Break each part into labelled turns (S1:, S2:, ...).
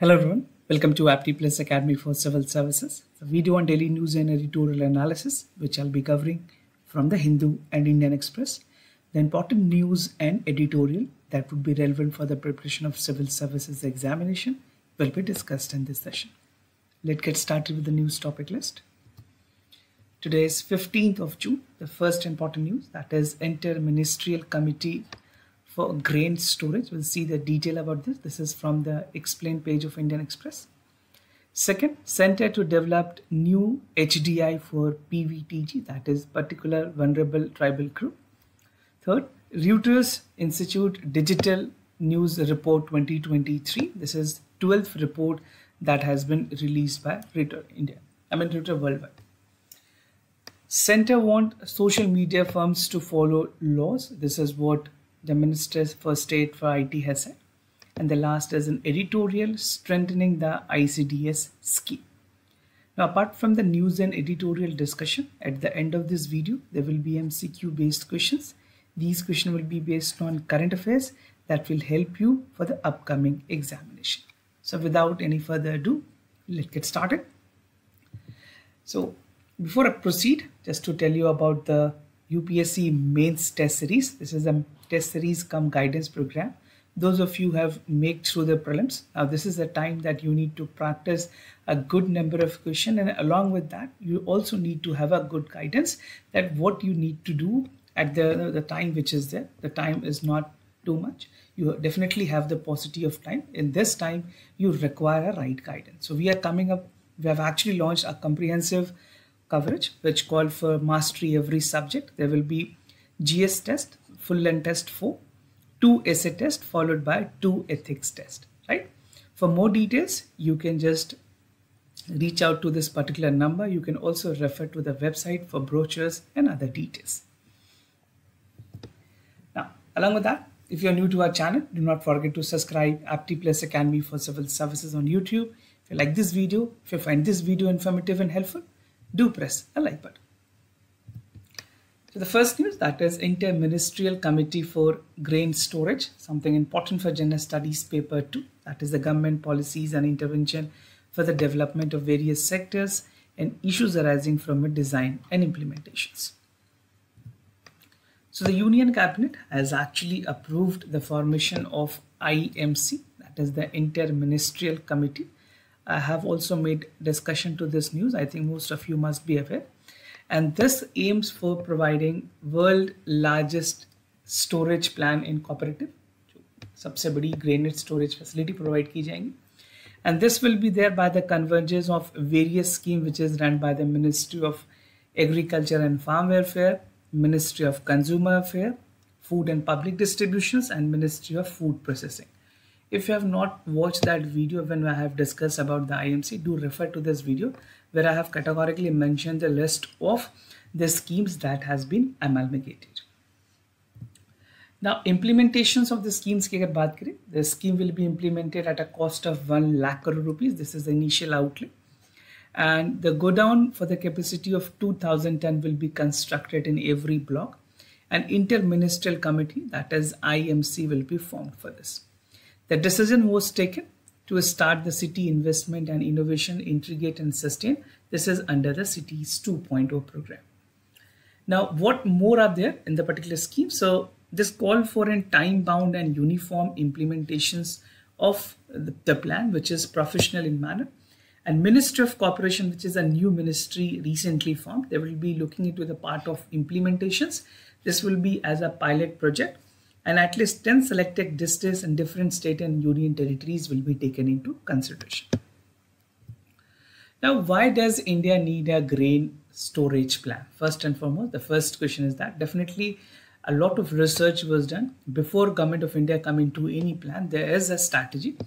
S1: Hello everyone, welcome to Apti Plus Academy for Civil Services. It's a video on daily news and editorial analysis, which I'll be covering from the Hindu and Indian Express. The important news and editorial that would be relevant for the preparation of civil services examination will be discussed in this session. Let's get started with the news topic list. Today is 15th of June. The first important news, that is Inter-Ministerial Committee for grain storage. We'll see the detail about this. This is from the explained page of Indian Express. Second, Center to develop new HDI for PVTG, that is particular vulnerable tribal group. Third, Reuters Institute Digital News Report 2023. This is 12th report that has been released by Reuters Worldwide. Center want social media firms to follow laws. This is what the Minister for State for IT has said. And the last is an editorial strengthening the ICDS scheme. Now, apart from the news and editorial discussion, at the end of this video, there will be MCQ based questions. These questions will be based on current affairs that will help you for the upcoming examination. So without any further ado, let's get started. So before I proceed, just to tell you about the UPSC mains test series. This is a test series come guidance program. Those of you who have made through the prelims, now this is the time that you need to practice a good number of questions, and along with that you also need to have a good guidance that what you need to do at the time which is there. The time is not too much. You definitely have the paucity of time. In this time you require a right guidance. So we are coming up, we have actually launched a comprehensive coverage which called for mastery every subject. There will be GS test, full length test 4, 2 essay test followed by 2 ethics test, right? For more details, you can just reach out to this particular number. You can also refer to the website for brochures and other details. Now, along with that, if you're new to our channel, do not forget to subscribe Apti Plus Academy for Civil Services on YouTube. If you like this video, if you find this video informative and helpful, do press a like button. So the first news, that is Inter-Ministerial Committee for Grain Storage, something important for General Studies Paper 2, that is the government policies and intervention for the development of various sectors and issues arising from its design and implementations. So the Union Cabinet has actually approved the formation of IMC, that is the Inter-Ministerial Committee. I have also made discussion to this news. I think most of you must be aware. And this aims for providing world largest storage plan in cooperative. सबसे बड़ी grain storage facility provide की जाएंगी. And this will be there by the convergence of various schemes which is run by the Ministry of Agriculture and Farm Welfare, Ministry of Consumer Affairs, Food and Public Distributions, and Ministry of Food Processing. If you have not watched that video when I have discussed about the IMC, do refer to this video where I have categorically mentioned the list of the schemes that has been amalgamated. Now, implementations of the schemes की अगर बात करें, the scheme will be implemented at a cost of 1 lakh crore rupees. This is the initial outlay. And the godown for the capacity of 2,000 ton will be constructed in every block. An inter-ministerial committee, that is IMC, will be formed for this. The decision was taken to start the City Investment and Innovation Integrate and Sustain. This is under the Cities 2.0 program. Now, what more are there in the particular scheme? So this call for a time-bound and uniform implementations of the plan, which is professional in manner. And Ministry of Corporation, which is a new ministry recently formed, they will be looking into the part of implementations. This will be as a pilot project. And at least 10 selected districts in different state and union territories will be taken into consideration. Now, why does India need a grain storage plan? First and foremost, the first question is that definitely a lot of research was done before Government of India come into any plan. There is a strategy.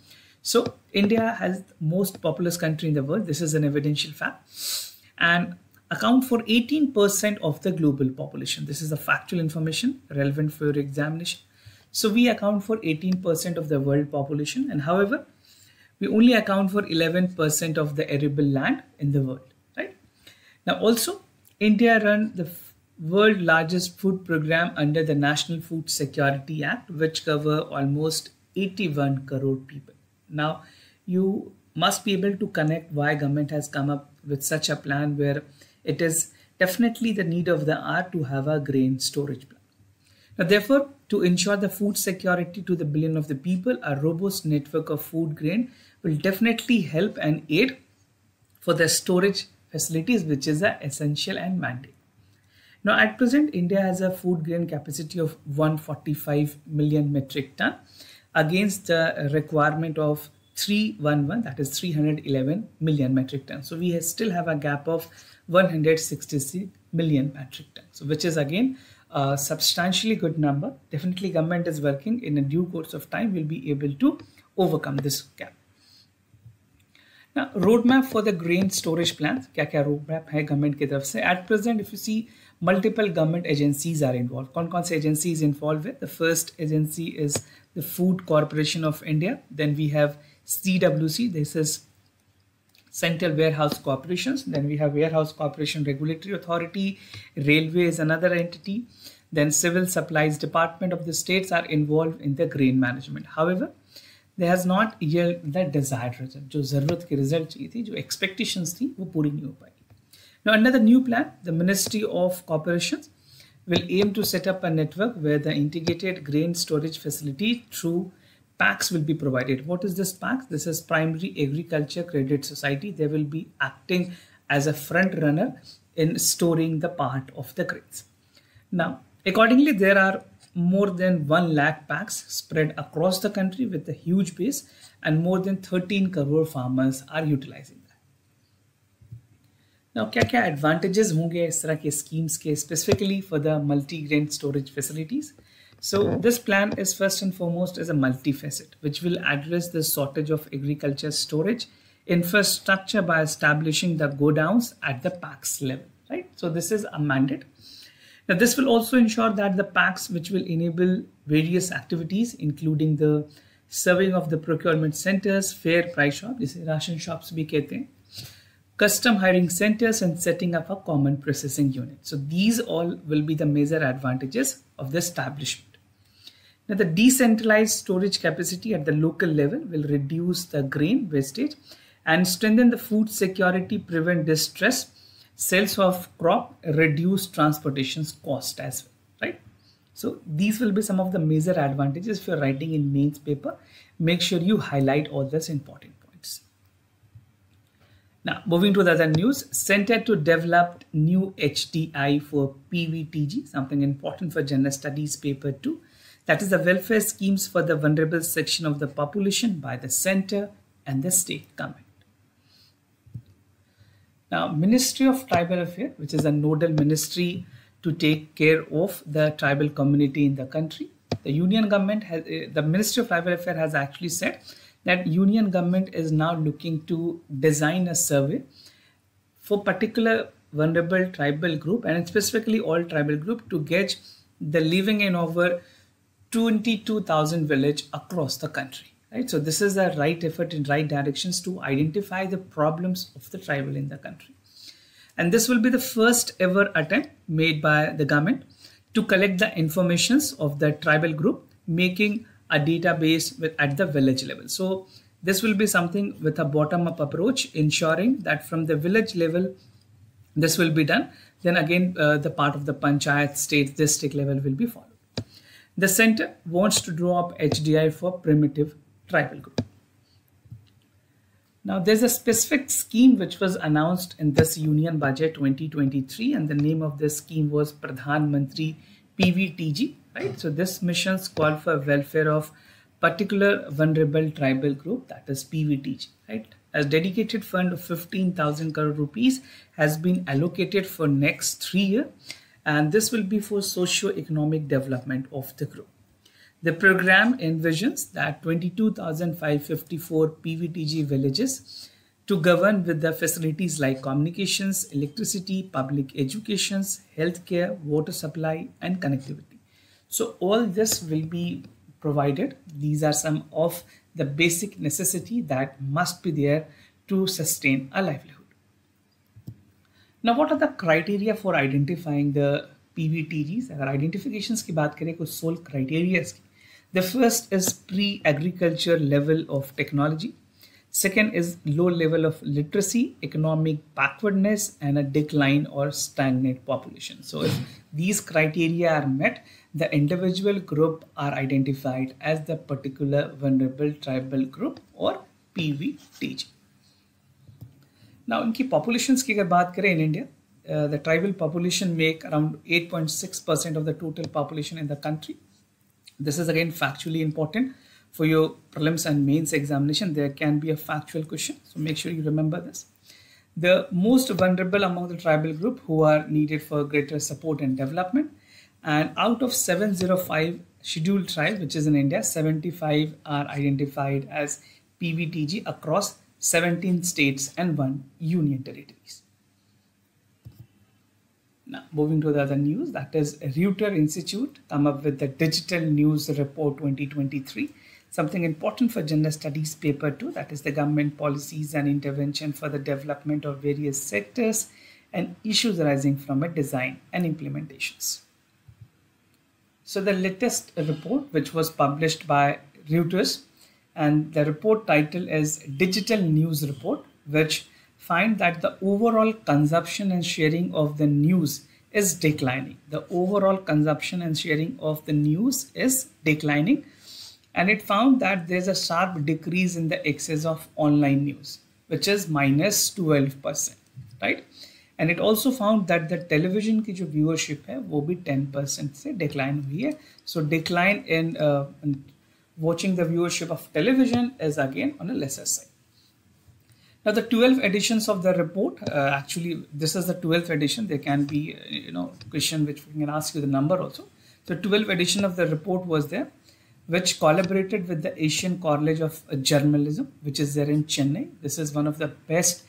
S1: So India has the most populous country in the world. This is an evidential fact, and account for 18% of the global population. This is a factual information relevant for your examination. So we account for 18% of the world population, and however, we only account for 11% of the arable land in the world, right? Now also, India run the world largest food program under the National Food Security Act, which cover almost 81 crore people. Now, you must be able to connect why government has come up with such a plan where it is definitely the need of the hour to have a grain storage plan. Now, therefore, to ensure the food security to the billion of the people, a robust network of food grain will definitely help and aid for the storage facilities, which is essential and mandate. Now, at present, India has a food grain capacity of 145 million metric ton against the requirement of 311, that is 311 million metric ton. So we still have a gap of 166 million metric ton. So which is again a substantially good number. Definitely government is working in a due course of time will be able to overcome this gap. Now, roadmap for the grain storage plans. क्या roadmap है government की तरफ से? At present, if you see, multiple government agencies are involved. कौन से agencies involved with? The first agency is the Food Corporation of India. Then we have CWC. This is Central Warehouse Corporations. Then we have Warehouse Corporation Regulatory Authority. Railway is another entity. Then Civil Supplies Department of the states are involved in the grain management. However, there has not yielded the desired result. जो ज़रूरत की result चाहिए थी, जो expectations थी, वो पूरी नहीं हो पाई. Now, under the new plan, the Ministry of Corporations will aim to set up a network where the integrated grain storage facility through PACs will be provided. What is this PAC? This is Primary Agriculture Credit Society. They will be acting as a front runner in storing the part of the grains. Now, accordingly, there are more than 1 lakh PACs spread across the country with a huge base, and more than 13 crore farmers are utilizing that. Now, क्या advantages होंगे इस तरह के schemes के specifically for the multi-grain storage facilities? So this plan is first and foremost is a multifaceted, which will address the shortage of agriculture storage infrastructure by establishing the godowns at the PACs level, right? So this is a mandate. Now this will also ensure that the PACs, which will enable various activities, including the serving of the procurement centers, fair price shop, जिसे ration shops भी कहते हैं, custom hiring centers, and setting up a common processing unit. So these all will be the major advantages of the establishment. Now, the decentralized storage capacity at the local level will reduce the grain wastage and strengthen the food security, prevent distress, sales of crop, reduce transportation cost as well, right? So these will be some of the major advantages. If you're writing in mains paper, make sure you highlight all these important points. Now, moving to the other news, Center to develop new HDI for PVTG, something important for General Studies paper 2. That is the welfare schemes for the vulnerable section of the population by the center and the state government. Now, Ministry of Tribal Affairs, which is a nodal ministry to take care of the tribal community in the country. The Union government has, the Ministry of Tribal Affairs has actually said that Union government is now looking to design a survey for particular vulnerable tribal group, and specifically all tribal group, to gauge the living in over 22,000 villages across the country, right? So this is the right effort in right directions to identify the problems of the tribal in the country. And this will be the first ever attempt made by the government to collect the informations of the tribal group, making a database at the village level. So this will be something with a bottom-up approach, ensuring that from the village level, this will be done. Then again, the part of the panchayat, state, district level will be followed. The center wants to draw up HDI for primitive tribal group. Now, there's a specific scheme which was announced in this Union Budget 2023, and the name of this scheme was Pradhan Mantri PVTG, right? So this mission's call for welfare of particular vulnerable tribal group, that is PVTG, right? A dedicated fund of 15,000 crore rupees has been allocated for next 3 years. And this will be for socio-economic development of the group. The program envisions that 22,554 PVTG villages to govern with the facilities like communications, electricity, public education, healthcare, water supply, and connectivity. So all this will be provided. These are some of the basic necessity that must be there to sustain a livelihood. Now, what are the criteria for identifying the PVTGs? अगर identifications की बात करें, कुछ sole criteria की. The first is pre-agriculture level of technology. Second is low level of literacy, economic backwardness, and a decline or stagnant population. So if these criteria are met, the individual group are identified as the particular vulnerable tribal group or PVTG. Now, इनकी populations की अगर बात करें in India, the tribal population make around 8.6% of the total population in the country. This is again factually important. For your prelims and mains examination, there can be a factual question. So make sure you remember this. The most vulnerable among the tribal group who are needed for greater support and development. And out of 705 scheduled tribes, which is in India, 75 are identified as PVTG across 17 states and 1 union territories. Now, moving to the other news, that is Reuters Institute come up with the Digital News Report 2023. Something important for General Studies paper 2, that is the government policies and intervention for the development of various sectors and issues arising from it, design and implementations. So the latest report, which was published by Reuters, and the report title is Digital News Report, which find that the overall consumption and sharing of the news is declining. The overall consumption and sharing of the news is declining. And it found that there's a sharp decrease in the excess of online news, which is minus 12%, right? And it also found that the television की जो viewership है वो भी 10% से decline हुई है. So decline in watching the viewership of television is again on a lesser side. Now the 12 editions of the report, actually this is the 12th edition. There can be question which we can ask you the number also. So 12th edition of the report was there, which collaborated with the Asian College of Journalism, which is there in Chennai. This is one of the best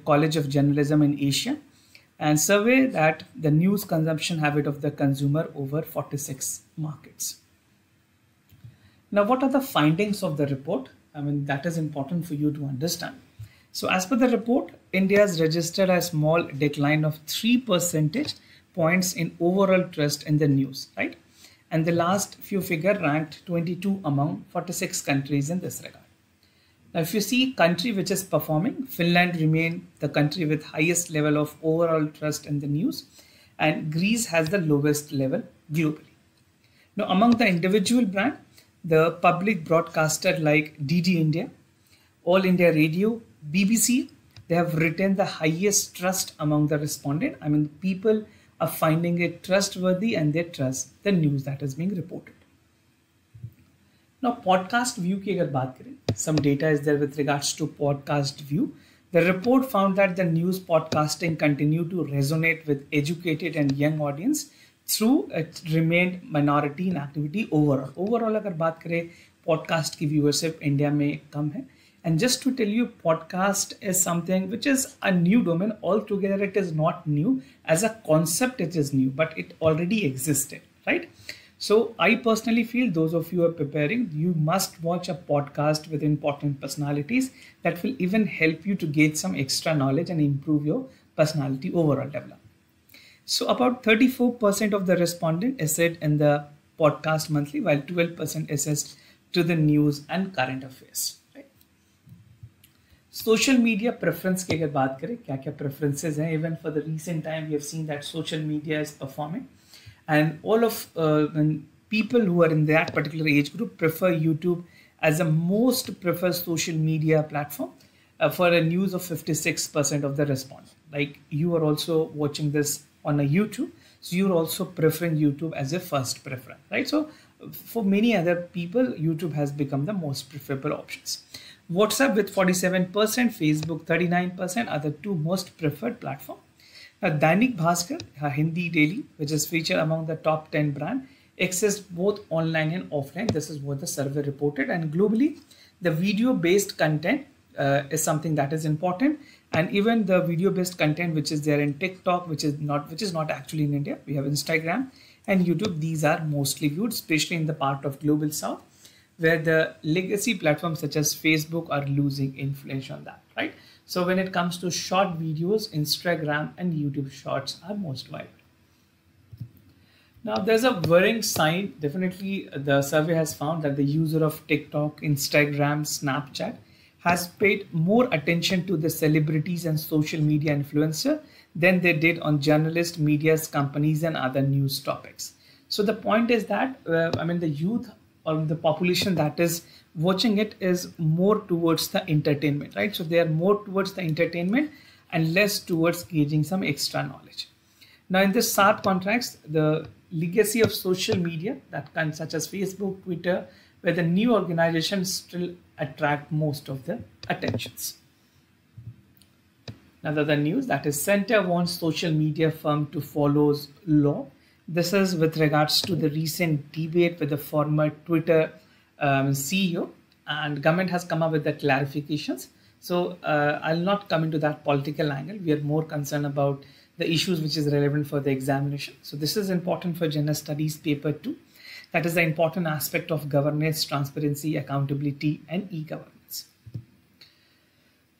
S1: college of journalism in Asia, and survey that the news consumption habit of the consumer over 46 markets. Now, what are the findings of the report? I mean, that is important for you to understand. So as per the report, India has registered a small decline of 3 percentage points in overall trust in the news, right? And the last few figure ranked 22 among 46 countries in this regard. Now, if you see country which is performing, Finland remained the country with highest level of overall trust in the news, and Greece has the lowest level globally. Now, among the individual brand, the public broadcaster like DD India, All India Radio, BBC, they have retained the highest trust among the respondent. I mean, people are finding it trustworthy and they trust the news that is being reported. Now, podcast view की अगर बात करें, some data is there with regards to podcast view. The report found that the news podcasting continued to resonate with educated and young audience through it remained minority in activity overall. Overall अगर बात करें, podcast की viewership India में कम है. And just to tell you, podcast is something which is a new domain altogether. It is not new as a concept. It is new, but it already existed, right? So I personally feel those of you who are preparing, you must watch a podcast with important personalities that will even help you to get some extra knowledge and improve your personality overall development. So about 34% of the respondent assessed in the podcast monthly, while 12% assessed to the news and current affairs. Social media preference की अगर बात करें, क्या क्या preferences हैं, even for the recent time we have seen that social media is performing, and all of people who are in that particular age group prefer YouTube as the most preferred social media platform for a news of 56% of the respondents. Like you are also watching this on a YouTube, so you're also preferring YouTube as a first preference, right? So for many other people, YouTube has become the most preferable options. WhatsApp with 47%, Facebook 39% are the two most preferred platform. Now, Dailynewsanalysis, a Hindi daily, which is featured among the top 10 brand, accessed both online and offline. This is what the survey reported. And globally, the video-based content is something that is important. And even the video-based content which is there in TikTok, which is not actually in India. We have Instagram and YouTube. These are mostly viewed, especially in the part of Global South, where the legacy platforms such as Facebook are losing influence on that, right? So when it comes to short videos, Instagram and YouTube shorts are most viable. Now there's a worrying sign. Definitely the survey has found that the user of TikTok, Instagram, Snapchat has paid more attention to the celebrities and social media influencer than they did on journalists, medias, companies, and other news topics. So the point is that, the youth or the population that is watching it is more towards the entertainment, right? So they are more towards the entertainment and less towards gauging some extra knowledge. Now, in this sharp contrast, the legacy of social media such as Facebook, Twitter, where the new organizations still attract most of the attentions. Another news, that is Center wants social media firm to follow law. This is with regards to the recent debate with the former Twitter CEO, and government has come up with the clarifications. So I'll not come into that political angle. We are more concerned about the issues which is relevant for the examination. So this is important for General Studies paper 2. That is the important aspect of governance, transparency, accountability, and e-governance.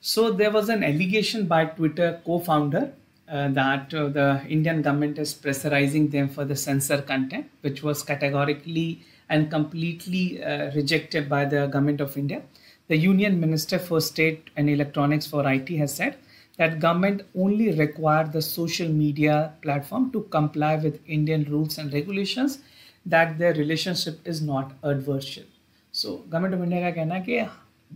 S1: So there was an allegation by Twitter co-founder that the Indian government is pressurizing them for the censor content, which was categorically and completely rejected by the government of India. The Union Minister for State and Electronics for IT has said that government only required the social media platform to comply with Indian rules and regulations, that their relationship is not adversarial. So government of India का कहना है कि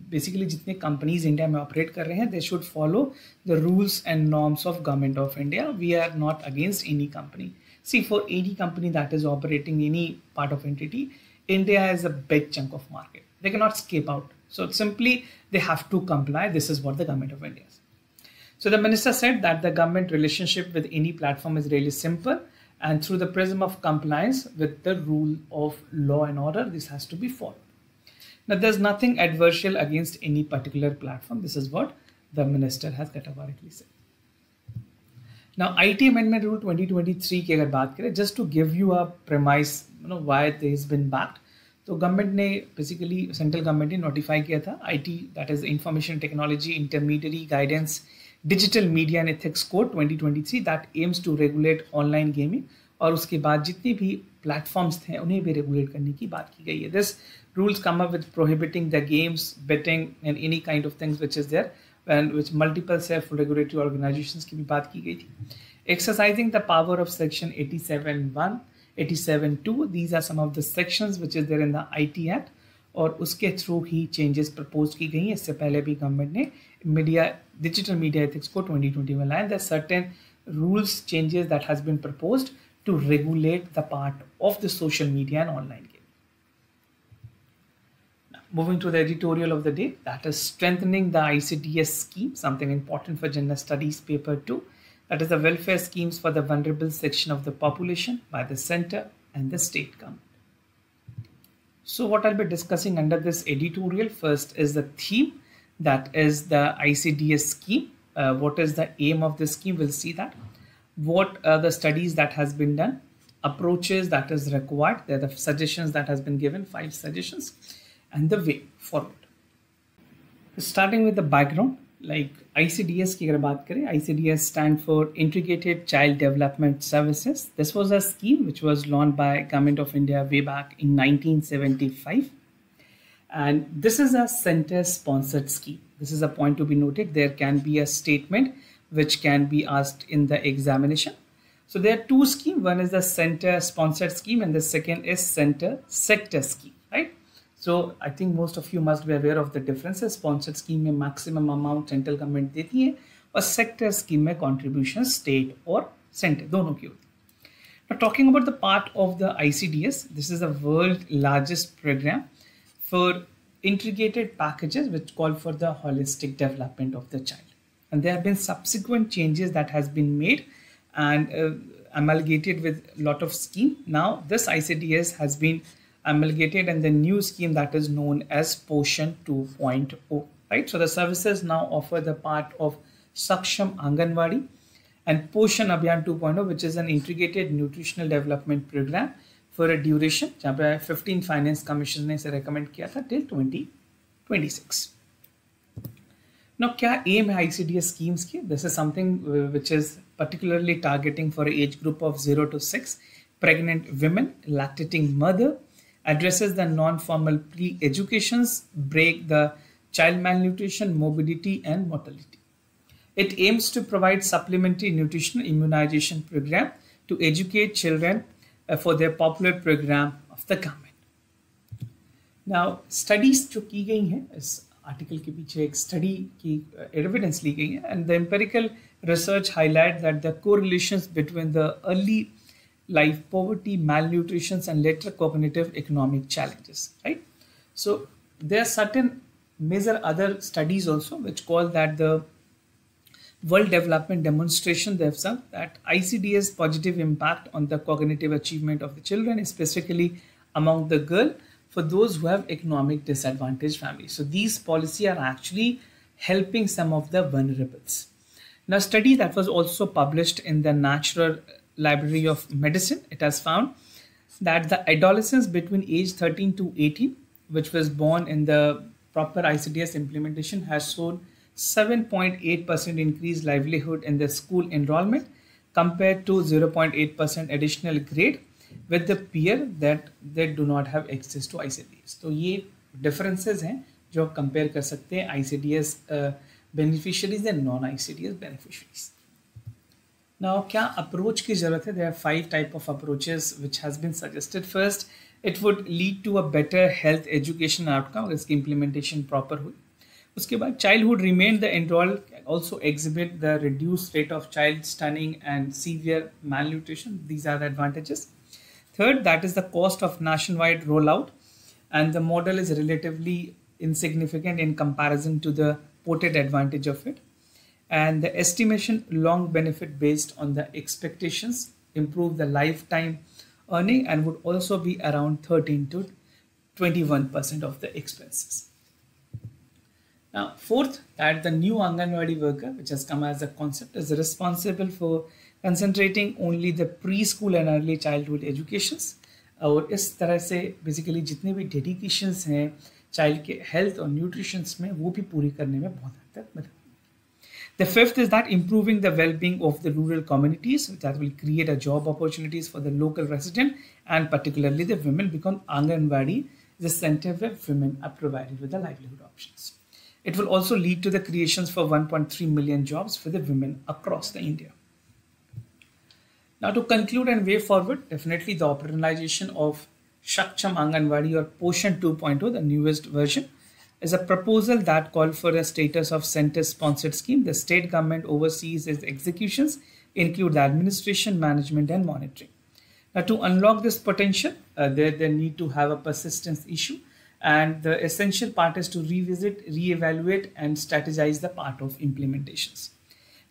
S1: basically जितने companies India में operate कर रहे हैं, they should follow the rules and norms of government of India. We are not against any company. See, for any company that is operating any part of entity, India is a big chunk of market. They cannot escape out. So simply they have to comply. This is what the government of India is. So the minister said that the government relationship with any platform is really simple, and through the prism of compliance with the rule of law and order, this has to be followed. Now, there's nothing adversarial against any particular platform. This is what the minister has categorically said. Now, IT Amendment Rule 2023 की अगर बात करें, just to give you a premise, why this has been backed. तो government ने basically central government ने notify किया था IT, that is information technology intermediate guidance digital media and ethics code 2023 that aims to regulate online gaming, और उसके बाद जितने भी प्लेटफॉर्म्स थे उन्हें भी रेगुलेट करने की बात की गई है. This rules come up with prohibiting the games, betting and any kind of things which is there, and which multiple self regulatory organisations की भी बात की गई थी. Exercising the power of section 87(1), 87(2), these are some of the sections which is there in the IT Act, और उसके through ही changes propose की गई हैं. इससे पहले भी गवर्नमेंट ने डिजिटल मीडिया एथिक्स को 2020 में लाया. There are certain rules changes that has been proposed to regulate the part of the social media and online gaming. Now, moving to the editorial of the day, that is strengthening the ICDS scheme, something important for General Studies paper 2. That is the welfare schemes for the vulnerable section of the population by the center and the state government. So what I'll be discussing under this editorial, first is the theme, that is the ICDS scheme. What is the aim of this scheme? We'll see that. What are the studies that has been done, approaches that is required, there are the suggestions that has been given, 5 suggestions, and the way forward. Starting with the background, like ICDS की अगर बात करें, ICDS stand for Integrated Child Development Services. This was a scheme which was launched by Government of India way back in 1975. And this is a center sponsored scheme. This is a point to be noted. There can be a statement which can be asked in the examination. So there are 2 schemes. One is the center sponsored scheme and the second is center sector scheme, right? So I think most of you must be aware of the differences. Sponsored scheme में maximum amount central government देती है, और sector scheme में contribution state और center दोनों की होती है. Now talking about the part of the ICDS, this is the world's largest program for integrated packages which call for the holistic development of the child. And there have been subsequent changes that has been made and amalgamated with a lot of scheme. Now this ICDS has been amalgamated and the new scheme that is known as Poshan 2.0, right? So the services now offer the part of Saksham Anganwadi and Poshan Abhiyan 2.0, which is an integrated nutritional development program for a duration, जहाँ पे 15 Finance Commission ने इसे recommend किया था till 2026. Now क्या aim है ICDS schemes की? This is something which is particularly targeting for age group of 0 to 6, pregnant women, lactating mother, addresses the non-formal pre-educations, break the child malnutrition, morbidity, and mortality. It aims to provide supplementary nutritional immunization program to educate children for their popular program of the government. Now, studies जो की गई हैं इस article के पीछे एक study की evidence ली गई है, and the empirical research highlight that the correlations between the early life poverty, malnutrition, and later cognitive economic challenges, right? So there are certain major other studies also which call that the World Development Demonstration. They have found that ICD's positive impact on the cognitive achievement of the children, specifically among the girl, for those who have economic disadvantaged families. So these policies are actually helping some of the vulnerables. Now, a study that was also published in the Natural Library of Medicine, it has found that the adolescents between age 13 to 18, which was born in the proper ICDS implementation, has shown 7.8% increased livelihood in the school enrollment compared to 0.8% additional grade with the peer that they do not have access to ICDS. तो ये differences हैं जो आप compare कर सकते हैं ICDS beneficiaries and non-ICDS beneficiaries. Now, क्या approach की ज़रूरत है? There are 5 type of approaches which has been suggested. First, it would lead to a better health education outcome अगर इसकी implementation proper हुई. उसके बाद childhood remain the enrolled also exhibit the reduced rate of child stunning and severe malnutrition. These are the advantages. Third, that is the cost of nationwide rollout, and the model is relatively insignificant in comparison to the ported advantage of it. And the estimation long benefit based on the expectations improve the lifetime earning and would also be around 13 to 21% of the expenses. Now, fourth, that the new Anganwadi worker, which has come as a concept, is responsible for concentrating only the preschool and early childhood educations. और इस तरह से basically जितने भी dedications हैं child के health और nutritions में वो भी पूरी करने में बहुत हद तक मदद. The fifth is that improving the well-being of the rural communities, that will create a job opportunities for the local resident and particularly the women, because Anganwadi is a center where women are provided with the livelihood options. It will also lead to the creations for 1.3 million jobs for the women across the India. Now, to conclude and way forward, definitely the operationalization of Shaksham Anganwadi or Poshan 2.0, the newest version, is a proposal that calls for a status of center-sponsored scheme. The state government oversees its executions, include the administration, management, and monitoring. Now, to unlock this potential, they need to have a persistence issue, and the essential part is to revisit, re-evaluate, and strategize the part of implementations.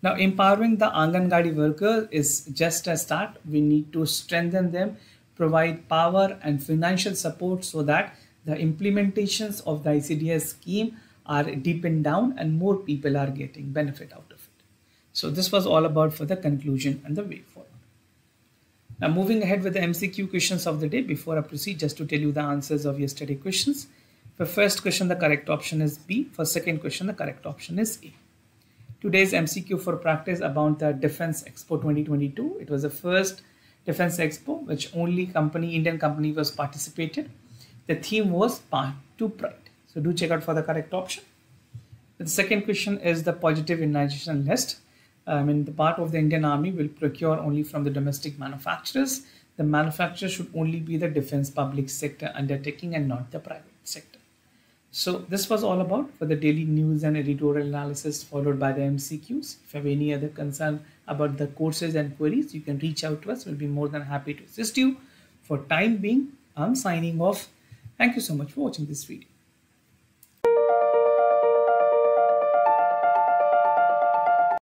S1: Now, empowering the Anganwadi worker is just a start. We need to strengthen them, provide power and financial support so that the implementations of the ICDS scheme are deepened down and more people are getting benefit out of it. So this was all about for the conclusion and the way forward. Now, moving ahead with the MCQ questions of the day. Before I proceed, just to tell you the answers of yesterday's questions. For first question, the correct option is B. For second question, the correct option is A. Today's MCQ for practice about the Defense Expo 2022. It was the first Defense Expo which only Indian company was participated. The theme was Path to Pride. So do check out for the correct option. The second question is the positive immunization list. The part of the Indian Army will procure only from the domestic manufacturers. The manufacturer should only be the defense public sector undertaking and not the private sector. So this was all about for the daily news and editorial analysis followed by the MCQs. If you have any other concern about the courses and queries, you can reach out to us. We'll be more than happy to assist you. For time being, I'm signing off. Thank you so much for watching this video.